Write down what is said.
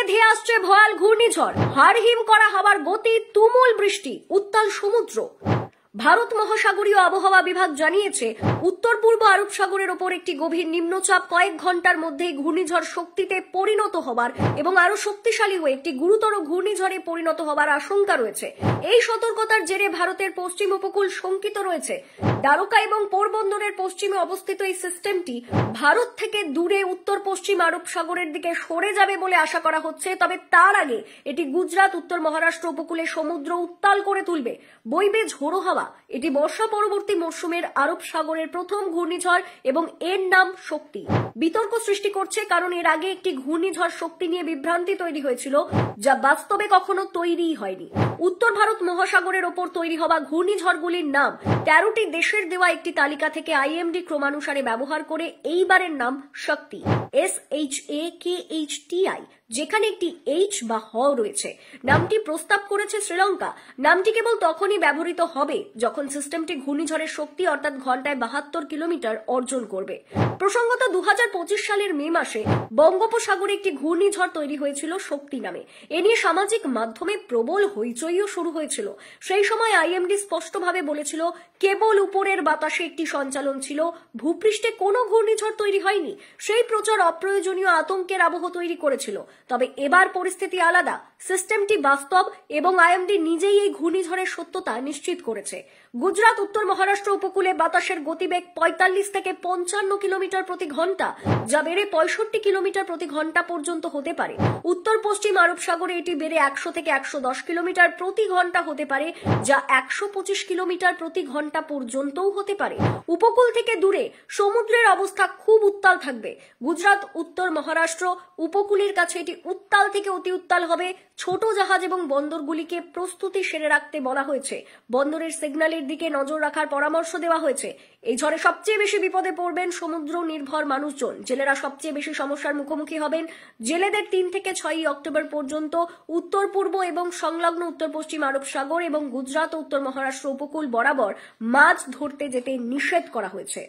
ধেয়ে আসছে ভয়াল ঘূর্ণিঝড়, হাড়হিম করা হাওয়ার গতি, তুমুল বৃষ্টি, উত্তাল সমুদ্র। ভারত মহাসাগরীয় আবহাওয়া বিভাগ জানিয়েছে, উত্তর পূর্ব আরব সাগরের ওপর একটি গভীর নিম্নচাপ কয়েক ঘন্টার মধ্যেই ঘূর্ণিঝড় শক্তিতে পরিণত হবার এবং আরো শক্তিশালী হয়ে একটি গুরুতর ঘূর্ণিঝড়ে পরিণত হবার আশঙ্কা রয়েছে। এই সতর্কতার জেরে ভারতের পশ্চিম উপকূল শঙ্কিত রয়েছে। দ্বারকা এবং পোরবন্দরের পশ্চিমে অবস্থিত এই সিস্টেমটি ভারত থেকে দূরে উত্তর পশ্চিম আরব সাগরের দিকে সরে যাবে বলে আশা করা হচ্ছে। তবে তার আগে এটি গুজরাট, উত্তর মহারাষ্ট্র উপকূলে সমুদ্র উত্তাল করে তুলবে, বইবে ঝোড়ো হাওয়া। এটি বর্ষা পরবর্তী মরশুমের আরব সাগরের প্রথম ঘূর্ণিঝড় এবং এর নাম শক্তি। বিতর্ক সৃষ্টি করছে কারণ এর আগে একটি ঘূর্ণিঝড় শক্তি নিয়ে বিভ্রান্তি তৈরি হয়েছিল, যা বাস্তবে কখনো তৈরিই হয়নি। উত্তর ভারত মহাসাগরের ওপর তৈরি হওয়া ঘূর্ণিঝড়গুলির নাম 13টি দেশের দেওয়া একটি তালিকা থেকে আইএমডি ক্রমানুসারে ব্যবহার করে এইবারের নাম শক্তি, SHAKHTI, যেখানে একটি এইচ বা হ রয়েছে। নামটি প্রস্তাব করেছে শ্রীলঙ্কা। নামটি কেবল তখনই ব্যবহৃত হবে যখন সিস্টেমটি ঘূর্ণিঝড়ের শক্তি অর্থাৎ ঘন্টায় 72 কিলোমিটার অর্জন করবে। প্রসঙ্গত 2025 সালের মে মাসে বঙ্গোপসাগরে একটি ঘূর্ণিঝড় তৈরি হয়েছিল শক্তি নামে। এ নিয়ে সামাজিক মাধ্যমে প্রবল হইচইও শুরু হয়েছিল। সেই সময় আইএমডি স্পষ্টভাবে বলেছিল, কেবল উপরের বাতাসে একটি সঞ্চালন ছিল, ভূপৃষ্ঠে কোনো ঘূর্ণিঝড় তৈরি হয়নি। সেই প্রচার অপ্রয়োজনীয় আতঙ্কের আবহ তৈরি করেছিল। তবে এবার পরিস্থিতি আলাদা। সিস্টেমটি বাস্তব এবং আইএমডি নিজেই এই ঘূর্ণিঝড়ের সত্যতা নিশ্চিত করেছে। গুজরাট, উত্তর মহারাষ্ট্র উপকূলে বাতাসের গতিবেগ 45 থেকে 55 কিলোমিটার প্রতি ঘন্টা, যা বেড়ে 65 কিলোমিটার প্রতি ঘন্টা পর্যন্ত হতে পারে। উত্তর পশ্চিম আরব সাগরে এটি বেড়ে 100 থেকে 110 কিলোমিটার প্রতি ঘন্টা হতে পারে, যা 125 কিলোমিটার প্রতি ঘন্টা পর্যন্তও হতে পারে। উপকূল থেকে দূরে সমুদ্রের অবস্থা খুব উত্তাল থাকবে। গুজরাট, উত্তর মহারাষ্ট্র উপকূলের কাছে এটি উত্তাল থেকে অতি উত্তাল হবে। ছোট জাহাজ এবং বন্দরগুলিকে প্রস্তুতি সেরে রাখতে বলা হয়েছে। বন্দরের সিগন্যালের দিকে নজর রাখার পরামর্শ দেওয়া হয়েছে। এই ঝড়ে সবচেয়ে বেশি বিপদে পড়বেন সমুদ্র নির্ভর মানুষজন। জেলেরা সবচেয়ে বেশি সমস্যার মুখোমুখি হবেন। জেলেদের 3 থেকে 6 অক্টোবর পর্যন্ত উত্তর পূর্ব এবং সংলগ্ন উত্তর পশ্চিম আরব সাগর এবং গুজরাট ও উত্তর মহারাষ্ট্র উপকূল বরাবর মাছ ধরতে যেতে নিষেধ করা হয়েছে।